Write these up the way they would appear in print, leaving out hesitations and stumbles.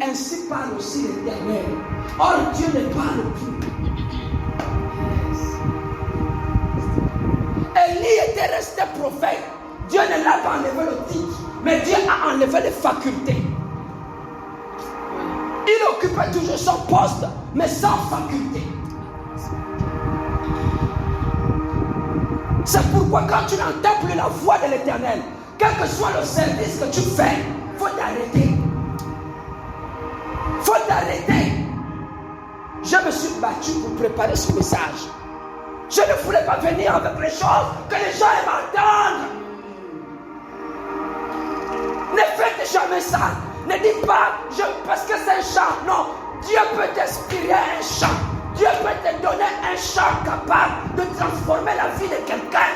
ainsi parle aussi l'Éternel. Or Dieu ne parle plus. Élie était resté prophète. Dieu ne l'a pas enlevé le titre, mais Dieu a enlevé les facultés. Il occupait toujours son poste, mais sans faculté. C'est pourquoi quand tu n'entends plus la voix de l'Éternel, quel que soit le service que tu fais, il faut t'arrêter. Il faut t'arrêter. Je me suis battu pour préparer ce message. Je ne voulais pas venir avec les choses que les gens aiment entendre. Ne faites jamais ça. Ne dis pas parce que c'est un chant. Non, Dieu peut t'inspirer un chant. Dieu peut te donner un chant capable de transformer la vie de quelqu'un.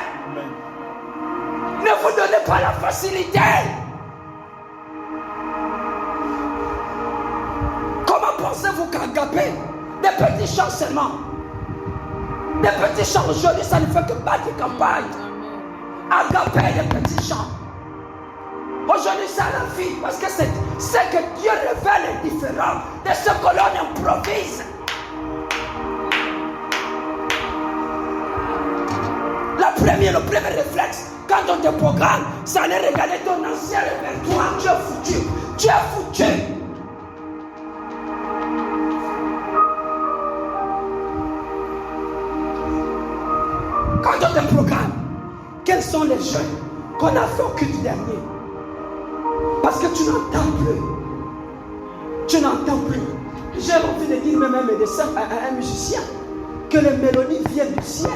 Ne vous donnez pas la facilité. Comment pensez-vous qu'Agapé, des petits chants seulement, des petits chants aujourd'hui, ça ne fait que battre campagne. Agapé, des petits chants. Aujourd'hui, c'est la vie, parce que c'est que Dieu révèle est différent de ce que l'on improvise. Le premier réflexe, quand on te programme, ça allait regarder ton ancien répertoire. Tu es foutu. Tu es foutu. Quand on te programme, quels sont les jeux qu'on a fait au culte dernier? Parce que tu n'entends plus. Tu n'entends plus. J'ai envie de dire même à un musicien que les mélodies viennent du ciel.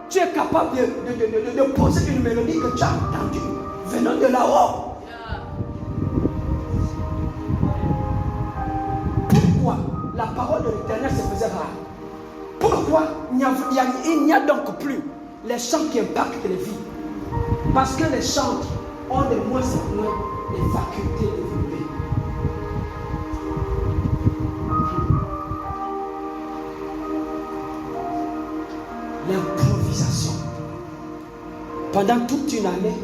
Tu es capable de poser une mélodie que tu as entendue venant de là-haut. Pourquoi la parole de l'Éternel se faisait rare? Pourquoi il n'y a donc plus les chants qui impactent les vies? Parce que les chants ont de moins en moins les facultés développées. L'improvisation. Pendant toute une année,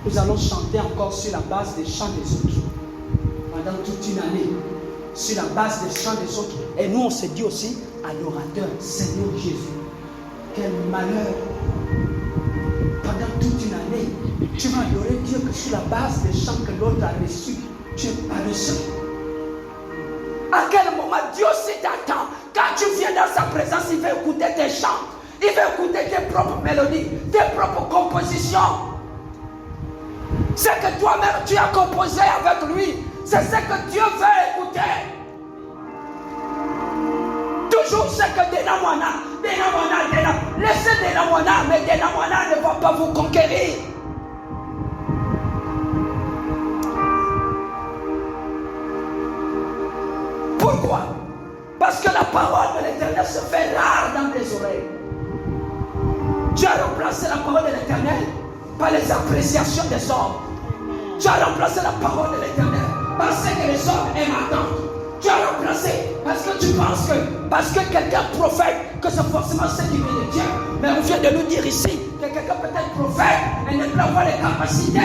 nous allons chanter encore sur la base des chants des autres. Pendant toute une année, sur la base des chants des autres. Et nous, on se dit aussi à l'orateur, Seigneur Jésus, quel malheur. Pendant toute une année, tu vas adorer Dieu que sur la base des chants que l'autre a reçus, tu es paresseux. À quel moment Dieu aussi t'attend? Quand tu viens dans sa présence, il va écouter tes chants. Il va écouter tes propres mélodies, tes propres compositions. C'est que toi-même tu as composé avec lui. C'est ce que Dieu veut écouter. Toujours ce que Denamwana. Laissez Denamwana, mais Denamwana ne va pas vous conquérir. Pourquoi? Parce que la parole de l'Éternel se fait rare dans tes oreilles. Tu as remplacé la parole de l'Éternel par les appréciations des hommes. Tu as remplacé la parole de l'Éternel par ce que les hommes aiment entendre. Tu as remplacé parce que tu penses que parce que quelqu'un prophète, que c'est forcément ce qui vient de Dieu. Mais on vient de nous dire ici que quelqu'un peut être prophète et ne peut avoir les capacités.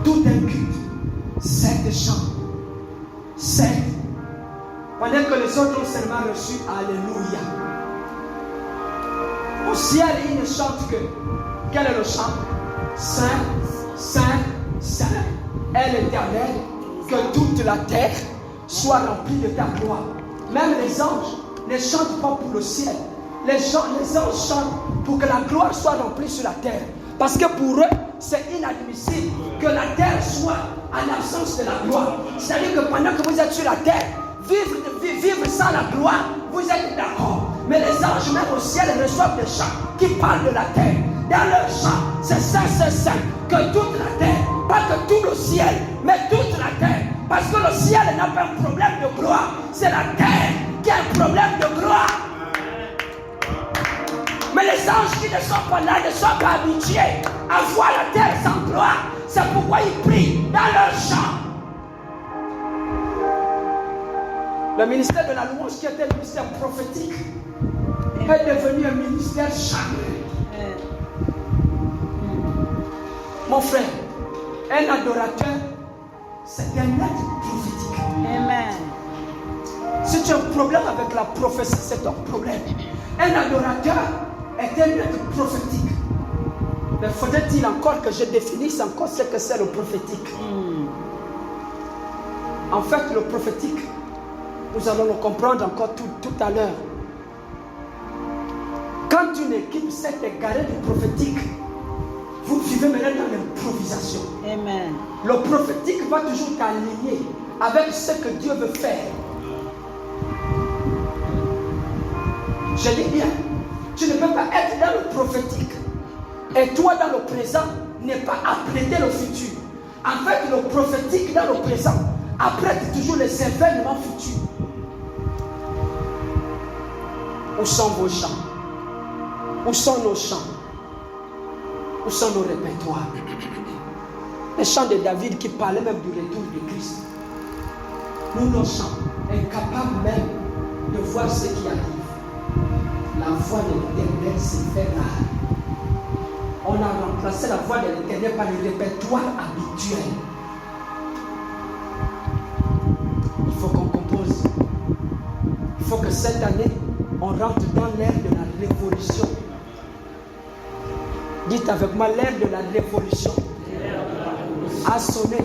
Tout un culte, 7 chants, 7. Pendant que les autres ont seulement reçu Alléluia. Au ciel, il ne chante que. Quel est le chant? Saint, Saint, Saint est l'Éternel, que toute la terre soit remplie de ta gloire. Même les anges ne chantent pas pour le ciel. Les anges chantent pour que la gloire soit remplie sur la terre. Parce que pour eux, c'est inadmissible que la terre soit en absence de la gloire. C'est-à-dire que pendant que vous êtes sur la terre, vivre sans la gloire, vous êtes d'accord. Mais les anges, même au ciel, reçoivent des chants qui parlent de la terre. Dans leur chant, c'est Saint, Saint, Saint, que toute la terre, pas que tout le ciel, mais toute la terre. Parce que le ciel n'a pas un problème de gloire, c'est la terre qui a un problème de gloire. Mais les anges qui ne sont pas là, ne sont pas habitués à voir la terre sans gloire. C'est pourquoi ils prient dans leur chant. Le ministère de la louange, qui était le ministère prophétique, est devenu un ministère charnel. Mon frère, un adorateur, c'est un être prophétique. Amen. Si tu as un problème avec la prophétie, c'est ton problème. Un adorateur est un être prophétique. Mais faudrait-il encore que je définisse encore ce que c'est le prophétique? En fait, le prophétique, nous allons le comprendre encore tout à l'heure. Quand une équipe s'est égarée du prophétique, vous vivez maintenant dans l'improvisation. Amen. Le prophétique va toujours t'aligner avec ce que Dieu veut faire. Je dis bien, tu ne peux pas être dans le prophétique et toi dans le présent n'est pas apprêter le futur. En fait, le prophétique dans le présent apprête toujours les événements futurs. Où sont vos chants? Où sont nos chants? Où sont nos répertoires? Les chants de David qui parlaient même du retour de Christ. Nous, nos chants, incapables même de voir ce qui arrive. La voix de l'Éternel s'est fait rare. On a remplacé la voix de l'Éternel par le répertoire habituel. Il faut qu'on compose. Il faut que cette année, on rentre dans l'ère de la révolution. Dites avec moi, l'ère de la révolution a sonné.